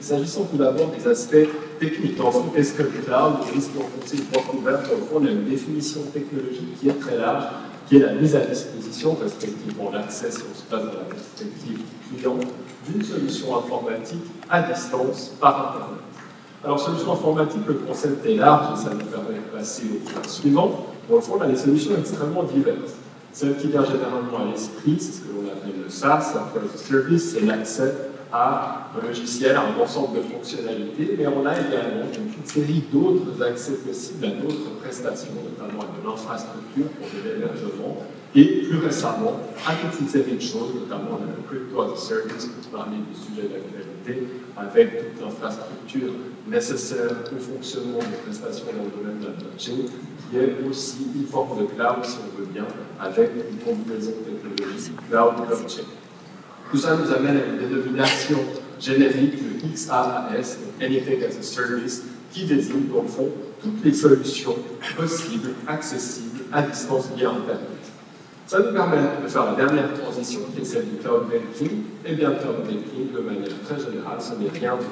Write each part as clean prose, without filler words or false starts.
S'agissant tout d'abord des aspects techniques, dans le fond, qu'est-ce que le cloud? On risque d'enfoncer une porte ouverte. Au fond, on a une définition technologique qui est très large, qui est la mise à disposition, respectivement l'accès, si on se place dans la perspective du client, d'une solution informatique à distance par Internet. Alors, solution informatique, le concept est large et ça nous permet de passer au point suivant. Dans le fond, on a des solutions extrêmement diverses. Celle qui vient généralement à l'esprit, c'est ce que l'on appelle le SaaS, Software as a Service, c'est l'accès à un logiciel, à un ensemble de fonctionnalités, mais on a également toute une série d'autres accès possibles à d'autres prestations, notamment à de l'infrastructure pour de l'hébergement, et plus récemment à toute une série de choses, notamment le Crypto as a Service, pour parler du sujet d'actualité, avec toute l'infrastructure nécessaire au fonctionnement des prestations dans le domaine de la blockchain, qui est aussi une forme de cloud, si on veut bien, avec une combinaison technologique cloud-blockchain. Tout ça nous amène à une dénomination générique, le XaaS, Anything as a Service, qui désigne, dans le fond, toutes les solutions possibles, accessibles, à distance via Internet. Ça nous permet de faire la dernière transition, qui est celle du cloud banking. Eh bien, le cloud banking, de manière très générale, ce n'est rien d'autre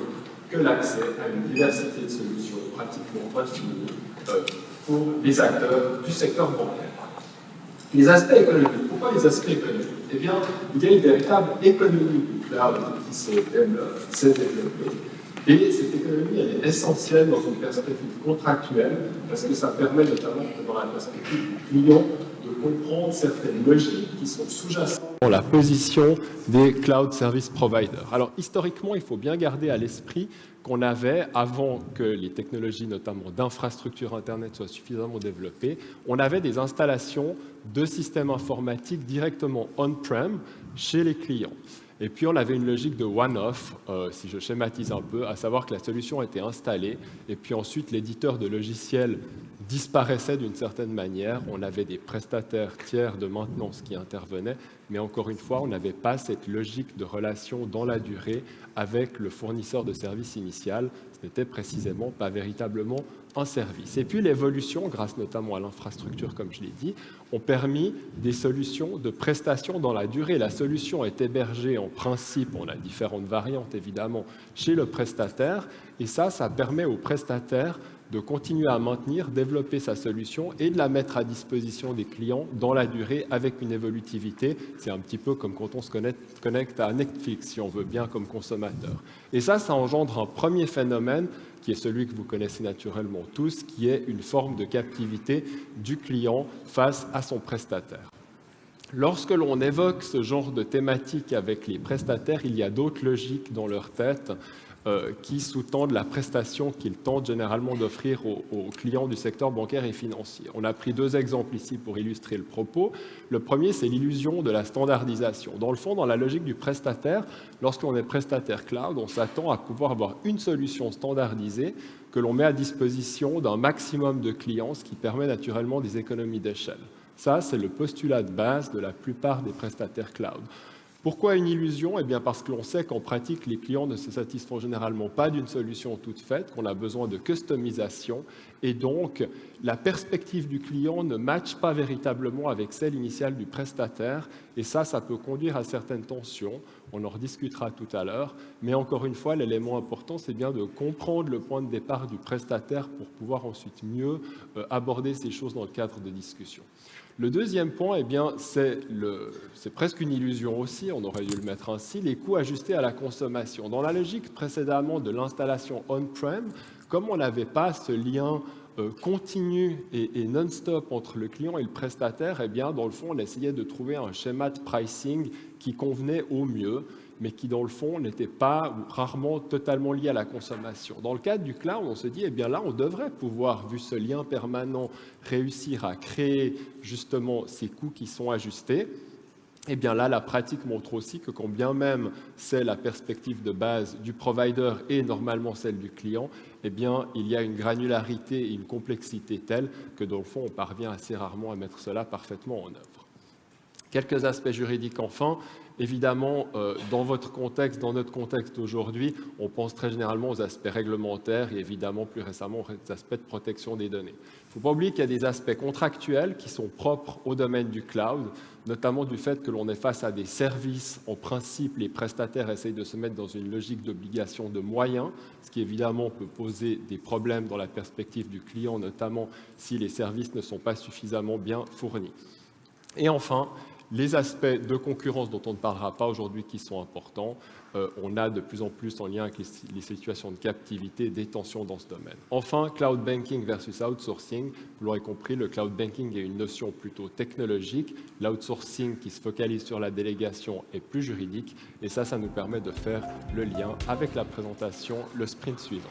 que l'accès à une diversité de solutions pratiquement infinies pour les acteurs du secteur bancaire. Les aspects économiques. Pourquoi les aspects économiques? Eh bien, il y a une véritable économie du cloud qui s'est développée. Et cette économie, elle est essentielle dans une perspective contractuelle, parce que ça permet notamment, dans la perspective du client, de comprendre certaines logiques qui sont sous-jacentes dans la position des cloud service providers. Alors, historiquement, il faut bien garder à l'esprit qu'on avait, avant que les technologies, notamment d'infrastructures Internet, soient suffisamment développées, on avait des installations de systèmes informatiques directement on-prem chez les clients. Et puis, on avait une logique de one-off, si je schématise un peu, à savoir que la solution était installée, et puis ensuite, l'éditeur de logiciels disparaissait d'une certaine manière. On avait des prestataires tiers de maintenance qui intervenaient, mais encore une fois, on n'avait pas cette logique de relation dans la durée avec le fournisseur de services initial. Ce n'était précisément pas véritablement un service. Et puis l'évolution, grâce notamment à l'infrastructure, comme je l'ai dit, ont permis des solutions de prestation dans la durée. La solution est hébergée en principe, on a différentes variantes évidemment, chez le prestataire, et ça permet au prestataire de continuer à maintenir, développer sa solution et de la mettre à disposition des clients dans la durée avec une évolutivité. C'est un petit peu comme quand on se connecte à Netflix, si on veut bien, comme consommateur. Et ça engendre un premier phénomène qui est celui que vous connaissez naturellement tous, qui est une forme de captivité du client face à son prestataire. Lorsque l'on évoque ce genre de thématique avec les prestataires, il y a d'autres logiques dans leur tête qui sous-tendent la prestation qu'ils tentent généralement d'offrir aux clients du secteur bancaire et financier. On a pris deux exemples ici pour illustrer le propos. Le premier, c'est l'illusion de la standardisation. Dans le fond, dans la logique du prestataire, lorsqu'on est prestataire cloud, on s'attend à pouvoir avoir une solution standardisée que l'on met à disposition d'un maximum de clients, ce qui permet naturellement des économies d'échelle. Ça, c'est le postulat de base de la plupart des prestataires cloud. Pourquoi une illusion? Eh bien parce que l'on sait qu'en pratique, les clients ne se satisfont généralement pas d'une solution toute faite, qu'on a besoin de customisation, et donc la perspective du client ne matche pas véritablement avec celle initiale du prestataire, et ça peut conduire à certaines tensions. On en rediscutera tout à l'heure, mais encore une fois, l'élément important, c'est bien de comprendre le point de départ du prestataire pour pouvoir ensuite mieux aborder ces choses dans le cadre de discussion. Le deuxième point, eh bien, c'est presque une illusion aussi, on aurait dû le mettre ainsi, les coûts ajustés à la consommation. Dans la logique précédemment de l'installation on-prem, comme on n'avait pas ce lien continu et non-stop entre le client et le prestataire, eh bien, dans le fond, on essayait de trouver un schéma de pricing qui convenait au mieux, mais qui, dans le fond, n'était pas ou rarement totalement lié à la consommation. Dans le cadre du cloud, on se dit, eh bien là, on devrait pouvoir, vu ce lien permanent, réussir à créer justement ces coûts qui sont ajustés. Eh bien là, la pratique montre aussi que quand bien même c'est la perspective de base du provider et normalement celle du client, eh bien, il y a une granularité et une complexité telle que, dans le fond, on parvient assez rarement à mettre cela parfaitement en œuvre. Quelques aspects juridiques enfin. Évidemment, dans votre contexte, dans notre contexte aujourd'hui, on pense très généralement aux aspects réglementaires et évidemment plus récemment aux aspects de protection des données. Il ne faut pas oublier qu'il y a des aspects contractuels qui sont propres au domaine du cloud, notamment du fait que l'on est face à des services. En principe, les prestataires essayent de se mettre dans une logique d'obligation de moyens, ce qui évidemment peut poser des problèmes dans la perspective du client, notamment si les services ne sont pas suffisamment bien fournis. Et enfin, les aspects de concurrence dont on ne parlera pas aujourd'hui qui sont importants, on a de plus en plus en lien avec les situations de captivité, des tensions dans ce domaine. Enfin, cloud banking versus outsourcing. Vous l'aurez compris, le cloud banking est une notion plutôt technologique. L'outsourcing qui se focalise sur la délégation est plus juridique. Et ça nous permet de faire le lien avec la présentation, le sprint suivant.